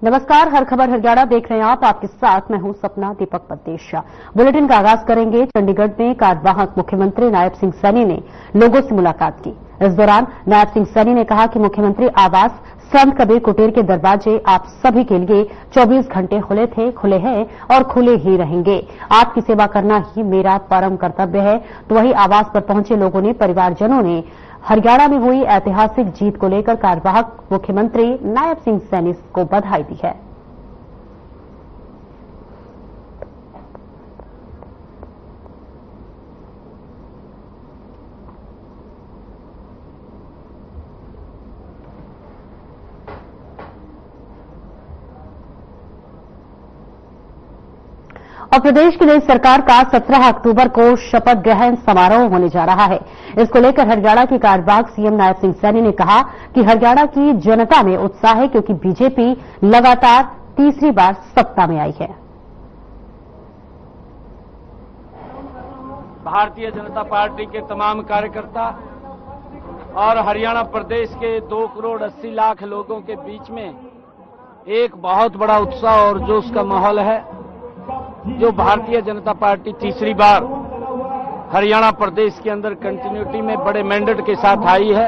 नमस्कार, हर खबर हरियाणा देख रहे हैं आप। आपके साथ मैं हूं सपना दीपक पत्तेशा। बुलेटिन का आगाज करेंगे। चंडीगढ़ में कार्यवाहक मुख्यमंत्री नायब सिंह सैनी ने लोगों से मुलाकात की। इस दौरान नायब सिंह सैनी ने कहा कि मुख्यमंत्री आवास संत कबीर कुटीर के दरवाजे आप सभी के लिए 24 घंटे खुले हैं और खुले ही रहेंगे। आपकी सेवा करना ही मेरा परम कर्तव्य है। तो वहीं आवास पर पहुंचे लोगों ने, परिवारजनों ने हरियाणा में हुई ऐतिहासिक जीत को लेकर कार्यवाहक मुख्यमंत्री नायब सिंह सैनी को बधाई दी है। और प्रदेश की नई सरकार का 17 अक्टूबर को शपथ ग्रहण समारोह होने जा रहा है। इसको लेकर हरियाणा के कार्यवाहक सीएम नायब सिंह सैनी ने कहा कि हरियाणा की जनता में उत्साह है, क्योंकि बीजेपी लगातार तीसरी बार सत्ता में आई है। भारतीय जनता पार्टी के तमाम कार्यकर्ता और हरियाणा प्रदेश के 2 करोड़ 80 लाख लोगों के बीच में एक बहुत बड़ा उत्साह और जोश का माहौल है। जो भारतीय जनता पार्टी तीसरी बार हरियाणा प्रदेश के अंदर कंटिन्यूटी में बड़े मैंडेट के साथ आई है।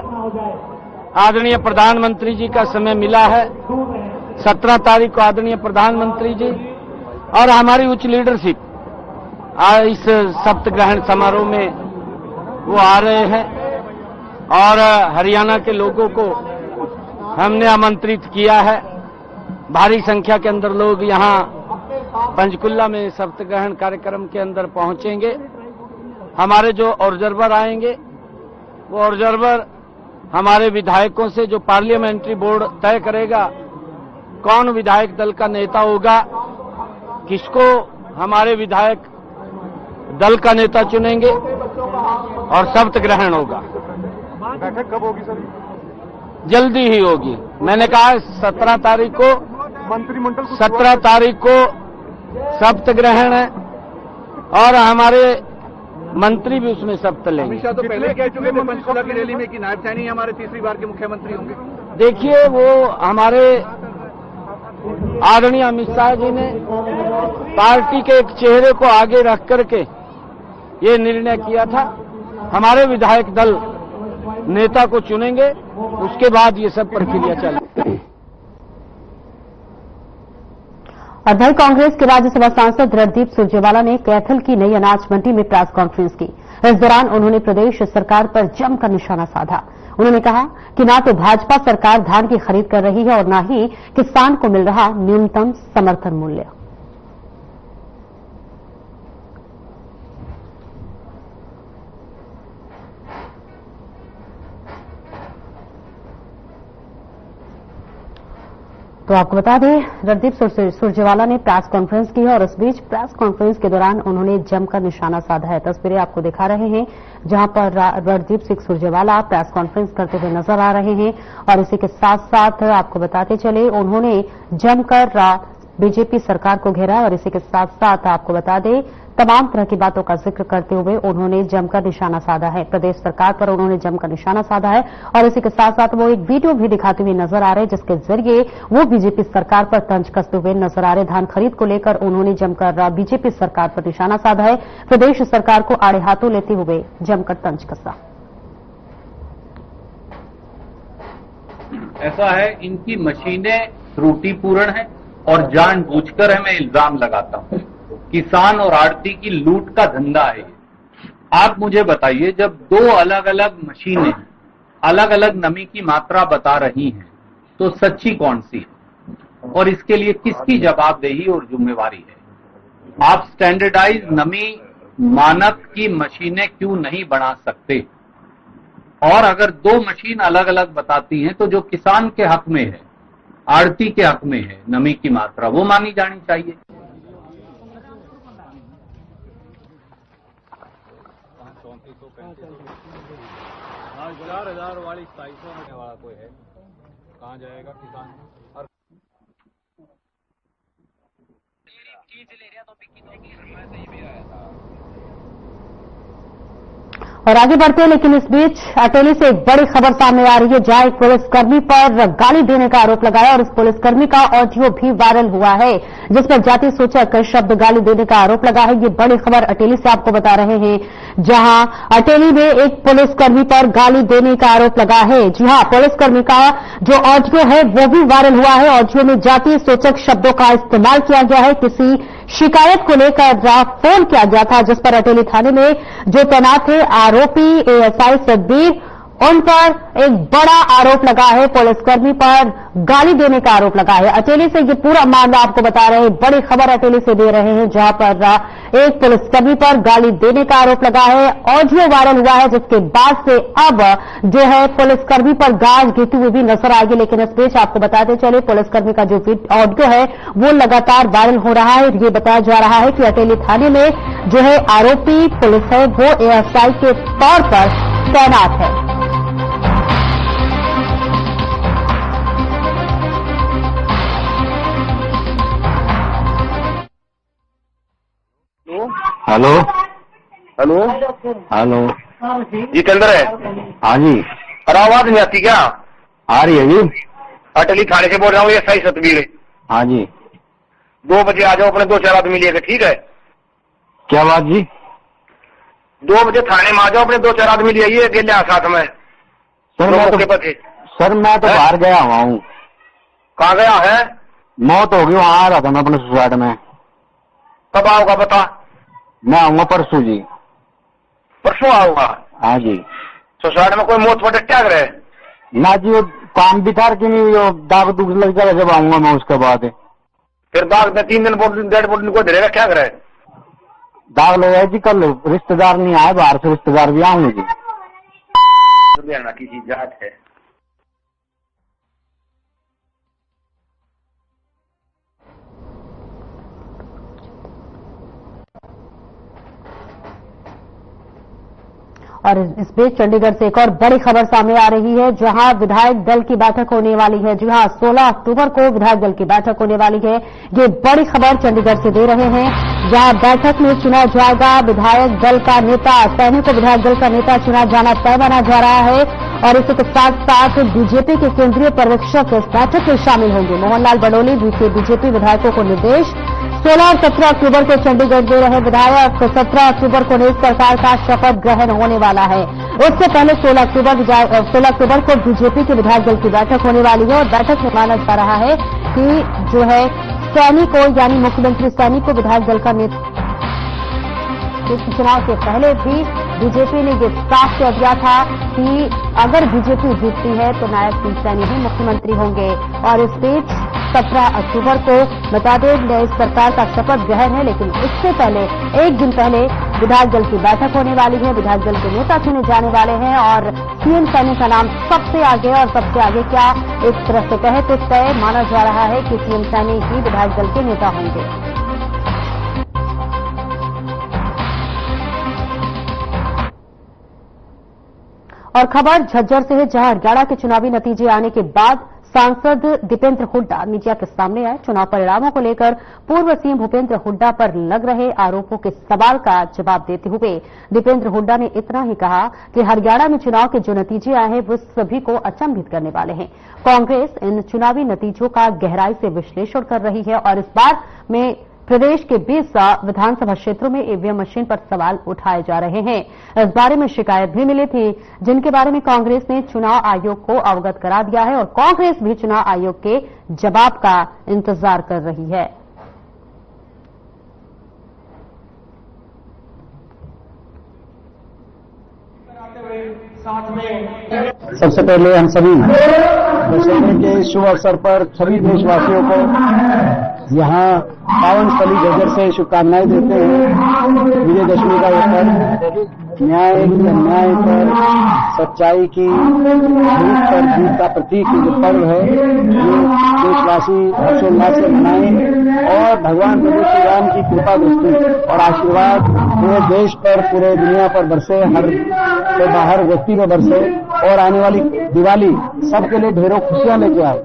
आदरणीय प्रधानमंत्री जी का समय मिला है। 17 तारीख को आदरणीय प्रधानमंत्री जी और हमारी उच्च लीडरशिप इस शपथ ग्रहण समारोह में वो आ रहे हैं और हरियाणा के लोगों को हमने आमंत्रित किया है। भारी संख्या के अंदर लोग यहां पंचकुला में शपथ ग्रहण कार्यक्रम के अंदर पहुंचेंगे। हमारे जो ऑब्जर्वर आएंगे वो ऑब्जर्वर हमारे विधायकों से, जो पार्लियामेंट्री बोर्ड तय करेगा कौन विधायक दल का नेता होगा, किसको हमारे विधायक दल का नेता चुनेंगे और शपथ ग्रहण होगा। बैठक कब होगी सर? जल्दी ही होगी। मैंने कहा 17 तारीख को मंत्रिमंडल 17 तारीख को शपथ ग्रहण है और हमारे मंत्री भी उसमें शपथ लेंगे। अमित शाह तो पहले कह चुके थे पंचकुला की रैली में कि नायब सैनी हमारे तीसरी बार के मुख्यमंत्री होंगे। देखिए, वो हमारे आदरणीय अमित शाह जी ने पार्टी के एक चेहरे को आगे रख करके ये निर्णय किया था। हमारे विधायक दल नेता को चुनेंगे, उसके बाद ये सब प्रक्रिया चलेगी। और वहीं कांग्रेस के राज्यसभा सांसद रणदीप सुरजेवाला ने कैथल की नई अनाज मंडी में प्रेस कॉन्फ्रेंस की। इस दौरान उन्होंने प्रदेश सरकार पर जमकर निशाना साधा। उन्होंने कहा कि ना तो भाजपा सरकार धान की खरीद कर रही है और न ही किसान को मिल रहा न्यूनतम समर्थन मूल्य। तो आपको बता दें, रणदीप सुरजेवाला ने प्रेस कॉन्फ्रेंस की है और इस बीच प्रेस कॉन्फ्रेंस के दौरान उन्होंने जमकर निशाना साधा है। तस्वीरें आपको दिखा रहे हैं जहां पर रणदीप सिंह सुरजेवाला प्रेस कॉन्फ्रेंस करते हुए नजर आ रहे हैं। और इसी के साथ साथ आपको बताते चले, उन्होंने जमकर बीजेपी सरकार को घेरा और इसी के साथ साथ आपको बता दें, तमाम तरह की बातों का जिक्र करते हुए उन्होंने जमकर निशाना साधा है। प्रदेश सरकार पर उन्होंने जमकर निशाना साधा है और इसी के साथ साथ वो एक वीडियो भी दिखाते हुए नजर आ रहे हैं, जिसके जरिए वो बीजेपी सरकार पर तंज कसते हुए नजर आ रहे। धान खरीद को लेकर उन्होंने जमकर बीजेपी सरकार पर निशाना साधा है। प्रदेश सरकार को आड़े हाथों लेते हुए जमकर तंज कसा। ऐसा है, इनकी मशीनें त्रुटिपूर्ण हैं और जानबूझकर मैं इल्जाम लगाता हूं। किसान और आड़ती की लूट का धंधा है। आप मुझे बताइए, जब 2 अलग अलग मशीनें अलग अलग नमी की मात्रा बता रही हैं, तो सच्ची कौन सी है और इसके लिए किसकी जवाबदेही और जिम्मेवारी है? आप स्टैंडर्डाइज नमी मानक की मशीनें क्यों नहीं बना सकते? और अगर 2 मशीन अलग अलग बताती हैं, तो जो किसान के हक में है, आड़ती के हक में है नमी की मात्रा, वो मानी जानी चाहिए। 4000 वाली 2700 होने वाला कोई है, कहाँ जाएगा किसान? और और आगे बढ़ते हैं, लेकिन इस बीच अटेली से एक बड़ी खबर सामने आ रही है, जहां एक पुलिसकर्मी पर गाली देने का आरोप लगाया और इस पुलिसकर्मी का ऑडियो भी वायरल हुआ है, जिस पर जाति सूचक शब्द गाली देने का आरोप लगा है। ये बड़ी खबर अटेली से आपको बता रहे हैं, जहां अटेली में एक पुलिसकर्मी पर गाली देने का आरोप लगा है। जी हां, पुलिसकर्मी का जो ऑडियो है वो भी वायरल हुआ है। ऑडियो में जाति सूचक शब्दों का इस्तेमाल किया गया है। किसी शिकायत को लेकर फोन किया गया था, जिस पर अटेली थाने में जो तैनात थे आरोपी एएसआई सतबीर, उन पर एक बड़ा आरोप लगा है। पुलिसकर्मी पर गाली देने का आरोप लगा है। अटेली से ये पूरा मामला आपको बता रहे हैं, बड़ी खबर अटेली से दे रहे हैं, जहां पर एक पुलिसकर्मी पर गाली देने का आरोप लगा है। ऑडियो वायरल हुआ है, जिसके बाद से अब जो है पुलिसकर्मी पर गाज गिरती हुई भी नजर आएगी। लेकिन इस बीच आपको बताते चले, पुलिसकर्मी का जो ऑडियो है वो लगातार वायरल हो रहा है। ये बताया जा रहा है कि अटेली थाने में जो है आरोपी पुलिस है वो एएसआई के तौर पर तैनात है। हेलो हेलो हेलो जितेंद्र है? हाँ जी, अरे आवाज नहीं आती क्या? आ रही है जी। अटली थाने से बोल रहा हूँ, एएसआई सतबीर। हाँ जी, 2 बजे आ जाओ, अपने 2-4 आदमी लेकर, ठीक है? क्या बात जी? 2 बजे थाने में आ जाओ, अपने 2-4 आदमी ले आइए, अकेले साथ में। सर मैं तो बाहर गया हुआ हूँ। कहाँ गया है? मौत हो गई, वहाँ आ रहा था मैं अपने सुसाइड में। कब आओगा बता? मैं आऊंगा परसों जी। परसों आऊंगा? हाँ जी। सुसाइड में कोई मौत पर क्या करे? ना जी, वो काम भी था कि नहीं, वो दाग दुख लग जाएगा जब आऊंगा मैं, उसके बाद फिर दाग में 3 दिन डेड बॉडी को धरेगा, क्या करे? दाग लगा जी। कल रिश्तेदार नहीं आए, बाहर से रिश्तेदार भी आऊंगे जी। हरियाणा की चीज जात है। और इस बीच चंडीगढ़ से एक और बड़ी खबर सामने आ रही है, जहां विधायक दल की बैठक होने वाली है। जी हां, 16 अक्टूबर को विधायक दल की बैठक होने वाली है। ये बड़ी खबर चंडीगढ़ से दे रहे हैं, जहां बैठक में चुना जाएगा विधायक दल का नेता। सैनी को विधायक दल का नेता चुना जाना तय माना जा रहा है और इसी के साथ साथ बीजेपी के केंद्रीय पर्यवेक्षक इस बैठक में शामिल होंगे। मोहनलाल बडोली द्वितीय बीजेपी विधायकों को निर्देश। 16 और 17 अक्टूबर को चंडीगढ़ दे रहे विधायक। 17 अक्टूबर को नई सरकार का शपथ ग्रहण होने वाला है। उससे पहले 16 अक्टूबर को बीजेपी के विधायक दल की बैठक होने वाली है और बैठक में माना जा रहा है कि जो है सैनी को, यानी मुख्यमंत्री सैनी को विधायक दल का नेता। चुनाव से पहले भी बीजेपी ने ये साफ कह दिया था कि अगर बीजेपी जीतती है तो नायब सिंह सैनी ही मुख्यमंत्री होंगे। और इस बीच 17 अक्टूबर को बता दें नई सरकार का शपथ ग्रहण है, लेकिन इससे पहले एक दिन पहले विधायक दल की बैठक होने वाली है। विधायक दल के नेता चुने जाने वाले हैं और सीएम सैनी का नाम सबसे आगे, और सबसे आगे क्या, एक तरह से कहे तो तय माना जा रहा है कि सीएम सैनी ही विधायक दल के नेता होंगे। और खबर झज्जर से है, जहां हरियाणा के चुनावी नतीजे आने के बाद सांसद दीपेंद्र हुड्डा मीडिया के सामने आए। चुनाव परिणामों को लेकर पूर्व सीएम भूपेंद्र हुड्डा पर लग रहे आरोपों के सवाल का जवाब देते हुए दीपेंद्र हुड्डा ने इतना ही कहा कि हरियाणा में चुनाव के जो नतीजे आए हैं वो सभी को अचंभित करने वाले हैं। कांग्रेस इन चुनावी नतीजों का गहराई से विश्लेषण कर रही है और इस बार में प्रदेश के 20 विधानसभा क्षेत्रों में ईवीएम मशीन पर सवाल उठाए जा रहे हैं। इस बारे में शिकायत भी मिली थी, जिनके बारे में कांग्रेस ने चुनाव आयोग को अवगत करा दिया है और कांग्रेस भी चुनाव आयोग के जवाब का इंतजार कर रही है। सबसे पहले हम सभी दशहरे के शुभ अवसर पर सभी देशवासियों को यहाँ पावन स्थली झज्जर से शुभकामनाएं देते हैं। विजयदशमी का यह पर्व न्याय पर सच्चाई की जीत पर जीत का प्रतीक जो पर्व है, ये देशवासी हर्षोल्लास से मनाएं और भगवान प्रभु श्री राम की कृपा दृष्टि और आशीर्वाद पूरे देश पर, पूरे दुनिया पर बरसे, हर से बाहर व्यक्ति में बरसे और आने वाली दिवाली सबके लिए ढेरों खुशियां लेके आए।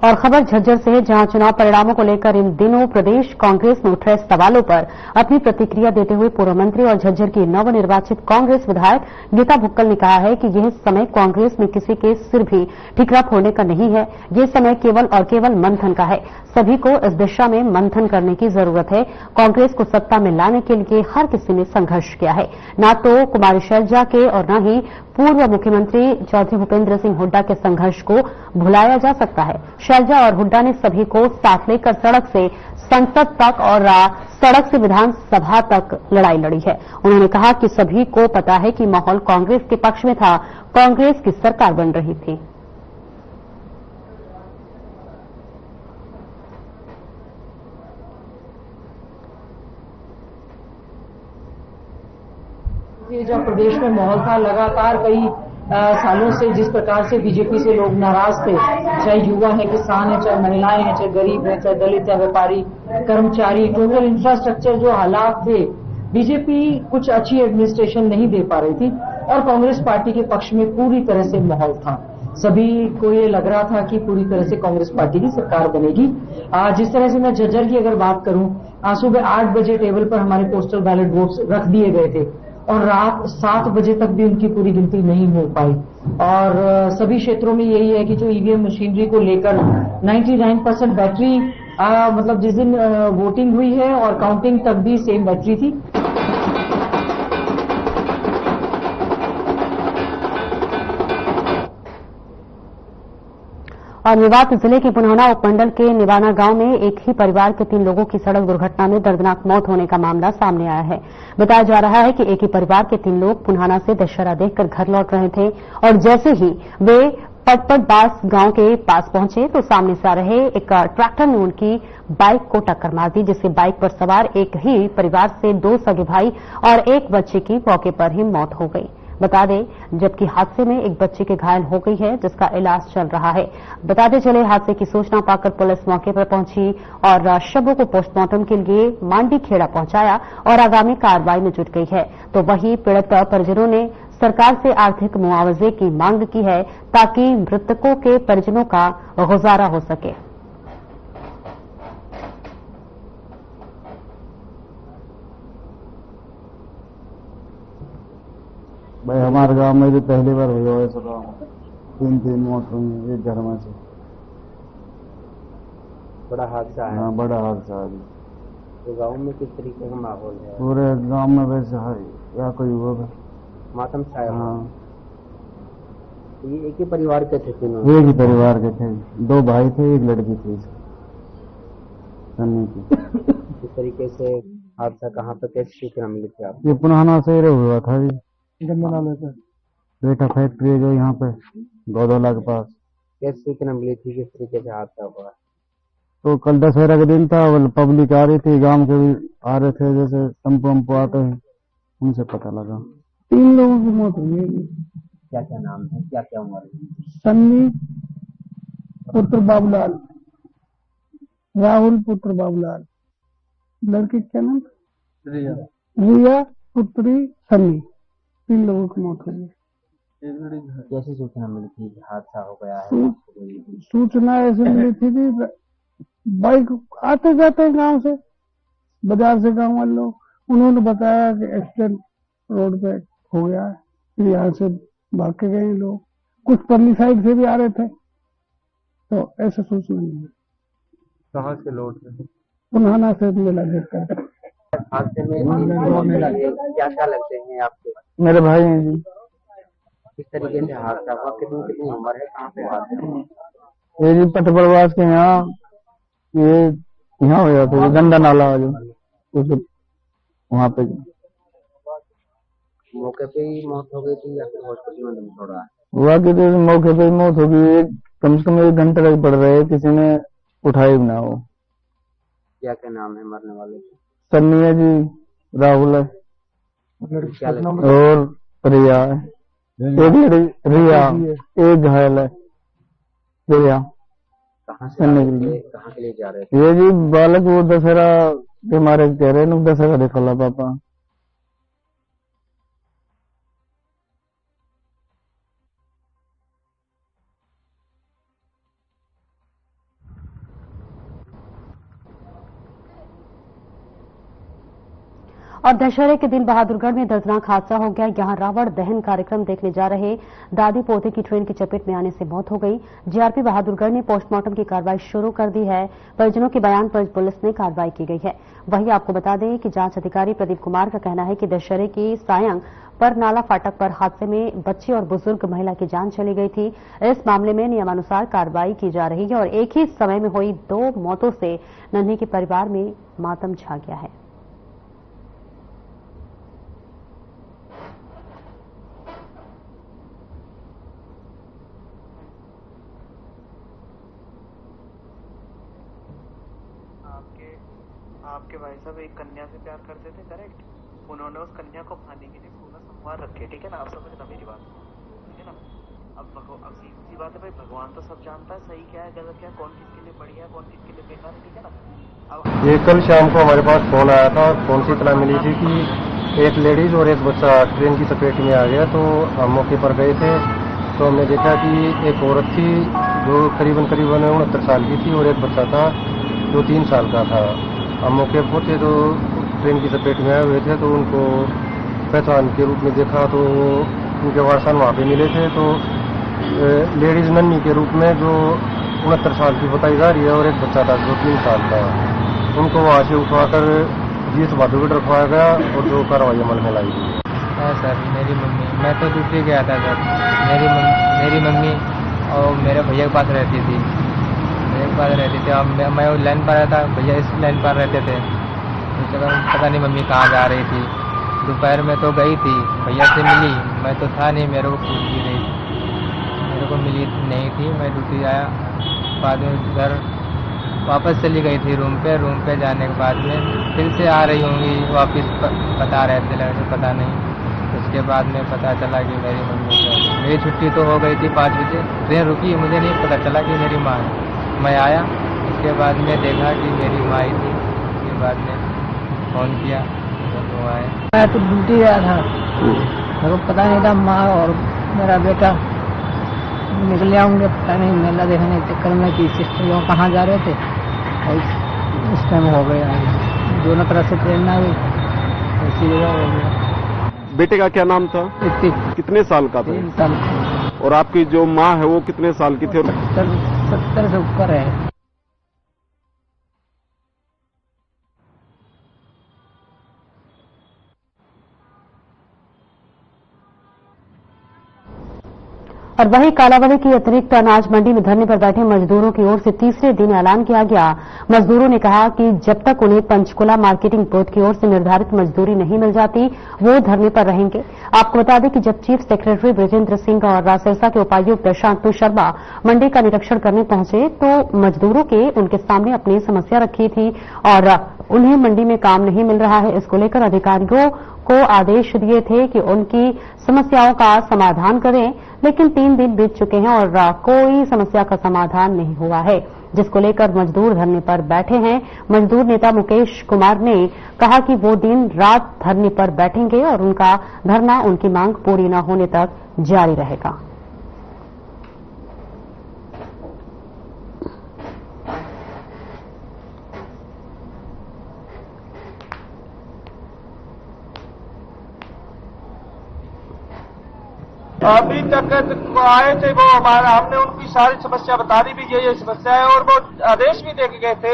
और खबर झज्जर से है, जहां चुनाव परिणामों को लेकर इन दिनों प्रदेश कांग्रेस में उठ रहे सवालों पर अपनी प्रतिक्रिया देते हुए पूर्व मंत्री और झज्जर की नवनिर्वाचित कांग्रेस विधायक गीता भुक्कल ने कहा है कि यह समय कांग्रेस में किसी के सिर भी ठिकरा फोड़ने का नहीं है। ये समय केवल और केवल मंथन का है। सभी को इस दिशा में मंथन करने की जरूरत है। कांग्रेस को सत्ता में लाने के लिए हर किसी ने संघर्ष किया है। न तो कुमारी शैलजा के और न ही पूर्व मुख्यमंत्री चौधरी भूपेंद्र सिंह हुड्डा के संघर्ष को भुलाया जा सकता है। शैलजा और हुड्डा ने सभी को साथ लेकर सड़क से संसद तक और सड़क से विधानसभा तक लड़ाई लड़ी है। उन्होंने कहा कि सभी को पता है कि माहौल कांग्रेस के पक्ष में था, कांग्रेस की सरकार बन रही थी। जब प्रदेश में माहौल था, लगातार कई सालों से जिस प्रकार से बीजेपी से लोग नाराज थे, चाहे युवा है, किसान है, चाहे महिलाएं हैं, चाहे गरीब है, चाहे दलित या व्यापारी, कर्मचारी, टोटल इंफ्रास्ट्रक्चर जो हालात थे, बीजेपी कुछ अच्छी एडमिनिस्ट्रेशन नहीं दे पा रही थी और कांग्रेस पार्टी के पक्ष में पूरी तरह से माहौल था। सभी को ये लग रहा था कि पूरी तरह से कांग्रेस पार्टी की सरकार बनेगी। जिस तरह से मैं झज्जर की अगर बात करूं, सुबह 8 बजे टेबल पर हमारे पोस्टल बैलेट वोट्स रख दिए गए थे और रात 7 बजे तक भी उनकी पूरी गिनती नहीं हो पाई। और सभी क्षेत्रों में यही है कि जो ईवीएम मशीनरी को लेकर 99% बैटरी मतलब जिस दिन वोटिंग हुई है और काउंटिंग तक भी सेम बैटरी थी। और मेवात जिले के पुनौना उपमंडल के निवाना गांव में एक ही परिवार के 3 लोगों की सड़क दुर्घटना में दर्दनाक मौत होने का मामला सामने आया है। बताया जा रहा है कि एक ही परिवार के 3 लोग पुनौना से दशहरा देखकर घर लौट रहे थे और जैसे ही वे पटपट बास गांव के पास पहुंचे तो सामने से आ रहे एक ट्रैक्टर ने उनकी बाइक को टक्कर मार दी, जिससे बाइक पर सवार एक ही परिवार से 2 सगे भाई और एक बच्चे की मौके पर ही मौत हो गई। बता दें, जबकि हादसे में एक बच्चे के घायल हो गई है, जिसका इलाज चल रहा है। बताते चले, हादसे की सूचना पाकर पुलिस मौके पर पहुंची और शवों को पोस्टमार्टम के लिए मांडी खेड़ा पहुंचाया और आगामी कार्रवाई में जुट गई है। तो वहीं पीड़ित परिजनों ने सरकार से आर्थिक मुआवजे की मांग की है ताकि मृतकों के परिजनों का गुजारा हो सके। भाई हमारे गांव में भी पहली बार हुआ है, 3 मौत हुई एक घर में से। बड़ा हादसा है। हाँ, बड़ा हादसा है। तो गांव में किस तरीके का माहौल है? पूरे गांव में वैसे है या कोई हुआ मातम छाया। हाँ, तो ये एक ही परिवार के थे तीनों? एक ही परिवार के थे, 2 भाई थे, एक लड़की थी सन्नी की। इस तरीके से हादसा कहाँ पर कैसे सूचना मिली थी आपको? ये पुनौना से हुआ था जी, बेटा फैक्ट्री है जो यहाँ पे गौदौला के पास। कैसे सूचना मिली थी किस तरीके से हादसा हुआ? तो कल दशहरा का दिन था, पब्लिक आ रही थी, गांव के भी आ रहे थे, जैसे टेम्पो वम्पो आते हैं, उनसे पता लगा 3 लोगों की मौत हुई है। क्या क्या नाम है, क्या क्या उम्र है? सन्नी पुत्र बाबूलाल, राहुल पुत्र बाबूलाल, लड़की क्या नाम? रिया पुत्री सन्नी। 3 लोगों की मौत हुई है। कैसे सूचना मिली थी कि हादसा हो गया है? सूचना ऐसे मिली थी कि बाइक आते जाते हैं गांव से, बाजार से गांव वाले लोग, उन्होंने बताया कि एक्सीडेंट रोड पे हो गया है। फिर यहाँ से भाग के गए लोग, कुछ परली साइड से भी आ रहे थे, तो ऐसे सूचना मिली। कहाँ से लौट रहे? पुनौना से मेला देख कर। हादसे में क्या क्या लगते हैं आपके? मेरे भाई हैं जी। किस तरीके से हादसा हुआ? कितनी उम्र है? कहाँ पे हादसा? ये जी पटपड़वास के यहाँ, ये यहाँ हो जाता है गंदा नाला जो वहाँ पे। मौके पे ही मौत हो गई थी या फिर हॉस्पिटल में दम तोड़ा? हुआ कि तो मौके पे ही मौत हो गई। कम से कम 1 घंटे तक पड़ रहे, किसी ने उठाई ना हो। क्या क्या नाम है मरने वाले? सन्नी है जी, राहुल है और रिया है। एक रिया, एक घायल है रिया। कहाँ के लिए जा रहे थे? ये जी बालक वो दशहरा के मारे कह रहे हैं, दशहरा देखा पापा। और दशहरे के दिन बहादुरगढ़ में दर्दनाक हादसा हो गया। यहां रावण दहन कार्यक्रम देखने जा रहे दादी पोते की ट्रेन की चपेट में आने से मौत हो गई। जीआरपी बहादुरगढ़ ने पोस्टमार्टम की कार्रवाई शुरू कर दी है। परिजनों के बयान पर पुलिस ने कार्रवाई की गई है। वहीं आपको बता दें कि जांच अधिकारी प्रदीप कुमार का कहना है कि दशहरे की सायं पर नाला फाटक पर हादसे में बच्चे और बुजुर्ग महिला की जान चली गई थी। इस मामले में नियमानुसार कार्रवाई की जा रही है और एक ही समय में हुई 2 मौतों से नन्ही के परिवार में मातम छा गया है। आपके भाई साहब एक कन्या से प्यार करते थे, करेक्ट? उन्होंने उस कन्या को पाने के लिए पूरा संवार रखे, ठीक है ना? आप समझना मेरी बात, ठीक है ना? अब सीधी बात है भाई, भगवान तो सब जानता है सही क्या है गलत क्या, कौन किसके लिए बढ़िया है कौन किसके लिए बेकार है, ठीक है ना? अब ये कल शाम को हमारे पास फोन आया था और फोन से इत्तला मिली थी कि एक लेडीज और एक बच्चा ट्रेन की चपेट में आ गया। तो हम मौके पर गए थे तो हमने देखा कि एक औरत थी जो करीबन 69 साल की थी और एक बच्चा था जो 3 साल का था। हम मौके पर पहुंचे तो ट्रेन की चपेट में आए हुए थे, तो उनको पहचान के रूप में देखा तो उनके वारसान वहाँ पे मिले थे। तो लेडीज नन्ही के रूप में जो 69 साल की बताई जा रही है और एक बच्चा था जो 3 साल का, उनको वहाँ से उठवाकर जीएस बहादुरगढ़ रखवाया गया और जो कार्रवाई अमल में लाई गई। हाँ सर, मेरी मम्मी, मैं तो ड्यूटी गया था सर। मेरी मम्मी और मेरे भैया के पास रहती थी, अब मैं उस लाइन पर रहता, भैया इस लाइन पर रहते थे। उस जगह पता नहीं मम्मी कहाँ जा रही थी। दोपहर में तो गई थी, भैया से मिली, मैं तो था नहीं, मेरे को पूछ भी रही, मेरे को मिली नहीं थी। मैं ड्यूटी आया, बाद में घर वापस चली गई थी रूम पे जाने के बाद में फिर से आ रही होंगी वापस, बता रहे थे लड़के, पता नहीं। उसके बाद में पता चला कि मेरी मम्मी है। मेरी छुट्टी तो हो गई थी 5 बजे, ट्रेन रुकी, मुझे नहीं पता चला कि मेरी माँ है। मैं आया, उसके बाद में देखा कि मेरी माँ ही थी। उसके बाद में फोन किया तो वो आए। मैं तो ड्यूटी गया था, मेरे को पता नहीं था माँ और मेरा बेटा निकले होंगे, पता नहीं, मेला देखने के चक्कर में कि सिस्टर लोग कहाँ जा रहे थे और उस टाइम हो गया, दोनों तरफ से ट्रेन आ गई, इसी जगह हो गया। बेटे का क्या नाम था? कितने साल का था? 3 साल का। और आपकी जो माँ है वो कितने साल की थी? 70 से ऊपर है। और वहीं कालावली की अतिरिक्त अनाज मंडी में धरने पर बैठे मजदूरों की ओर से तीसरे दिन ऐलान किया गया। मजदूरों ने कहा कि जब तक उन्हें पंचकुला मार्केटिंग बोर्ड की ओर से निर्धारित मजदूरी नहीं मिल जाती वो धरने पर रहेंगे। आपको बता दें कि जब चीफ सेक्रेटरी ब्रजेंद्र सिंह और सिरसा के उपायुक्त शांतनु शर्मा मंडी का निरीक्षण करने पहुंचे तो मजदूरों के उनके सामने अपनी समस्या रखी थी और उन्हें मंडी में काम नहीं मिल रहा है। इसको लेकर अधिकारियों को आदेश दिए थे कि उनकी समस्याओं का समाधान करें, लेकिन 3 दिन बीत चुके हैं और कोई समस्या का समाधान नहीं हुआ है, जिसको लेकर मजदूर धरने पर बैठे हैं। मजदूर नेता मुकेश कुमार ने कहा कि वो दिन रात धरने पर बैठेंगे और उनका धरना उनकी मांग पूरी न होने तक जारी रहेगा। अभी तक आए थे वो हमारा, हमने उनकी सारी समस्या बता दी भी ये समस्या है और वो आदेश भी दे के गए थे,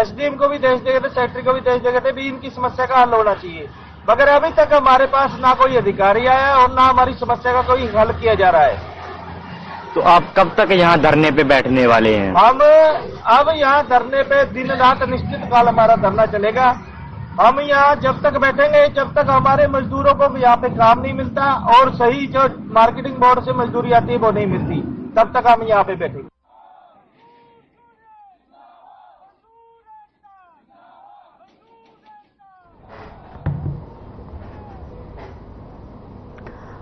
एसडीएम को भी देश दे गए थे, सेक्रेटरी को भी देश दे गए थे भी इनकी समस्या का हल होना चाहिए। मगर अभी तक हमारे पास ना कोई अधिकारी आया और ना हमारी समस्या का कोई हल किया जा रहा है। तो आप कब तक यहाँ धरने पे बैठने वाले हैं? हम अब यहाँ धरने पे दिन रात निश्चित काल हमारा धरना चलेगा। हम यहाँ जब तक बैठेंगे जब तक हमारे मजदूरों को भी यहाँ पे काम नहीं मिलता और सही जो मार्केटिंग बोर्ड से मजदूरी आती है वो नहीं मिलती, तब तक हम यहाँ पे बैठेंगे।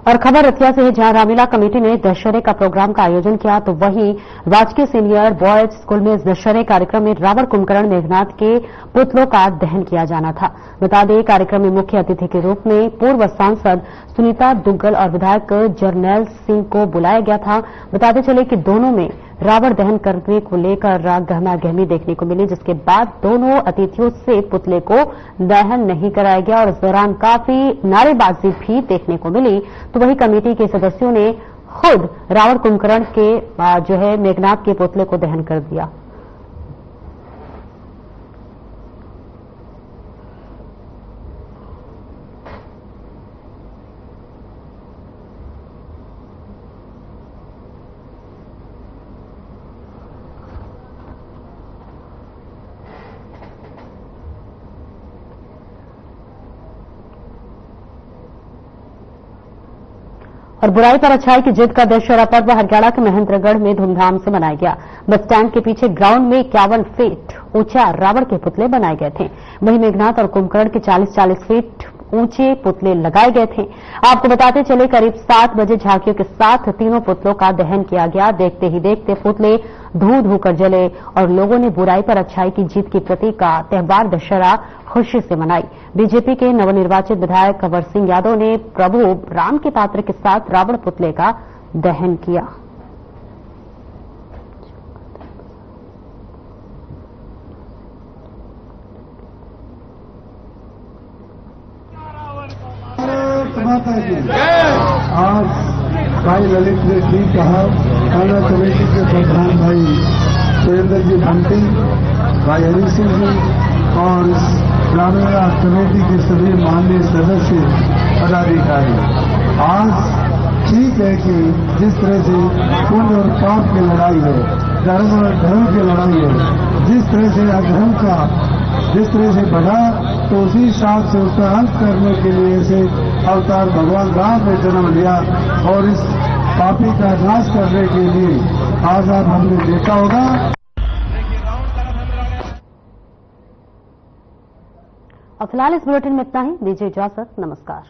और खबर रतिया से है, जहां रामलीला कमेटी ने दशहरे का प्रोग्राम का आयोजन किया तो वहीं राजकीय सीनियर बॉयज स्कूल में इस दशहरे कार्यक्रम में रावण कुंभकर्ण मेघनाथ के पुतलों का दहन किया जाना था। बता दें, कार्यक्रम में मुख्य अतिथि के रूप में पूर्व सांसद सुनीता दुग्गल और विधायक जरनैल सिंह को बुलाया गया था। बताते चले कि दोनों में रावण दहन करने को लेकर गहमा गहमी देखने को मिली, जिसके बाद दोनों अतिथियों से पुतले को दहन नहीं कराया गया और इस दौरान काफी नारेबाजी भी देखने को मिली। तो वही कमेटी के सदस्यों ने खुद रावण कुंभकर्ण के मेघनाथ के पुतले को दहन कर दिया। और बुराई पर अच्छाई की जीत का दशहरा पर्व हरियाणा के महेंद्रगढ़ में धूमधाम से मनाया गया। बस स्टैंड के पीछे ग्राउंड में 51 फीट ऊंचा रावण के पुतले बनाए गए थे। वहीं मेघनाथ और कुंभकर्ण के 40-40 फीट ऊंचे पुतले लगाए गए थे। आपको बताते चले, करीब 7 बजे झांकियों के साथ तीनों पुतलों का दहन किया गया। देखते ही देखते पुतले धू कर जले और लोगों ने बुराई पर अच्छाई की जीत की प्रतीक का त्यौहार दशहरा खुशी से मनाई। बीजेपी के नवनिर्वाचित विधायक कंवर सिंह यादव ने प्रभु राम के पात्र के साथ रावण पुतले का दहन किया। आज भाई ललित ने ठीक कहा, थाना कमेटी के प्रधान भाई सुरेंद्र जी बंटी, भाई हरि सिंह जी और ग्रामीण कमेटी के सभी माननीय सदस्य पदाधिकारी। आज ठीक है कि जिस तरह से पुण्य और पाप की लड़ाई है, धर्म और धर्म की लड़ाई है, जिस तरह से अधर्म का जिस तरह से बढ़ा, तो उसी हिसाब से उसका अंत करने के लिए से अवतार भगवान राम ने जन्म लिया और इस पापी का नाश करने के लिए आज आप हमने देखा होगा। और फिलहाल इस बुलेटिन में इतना ही। दीजिए इजाजत, नमस्कार।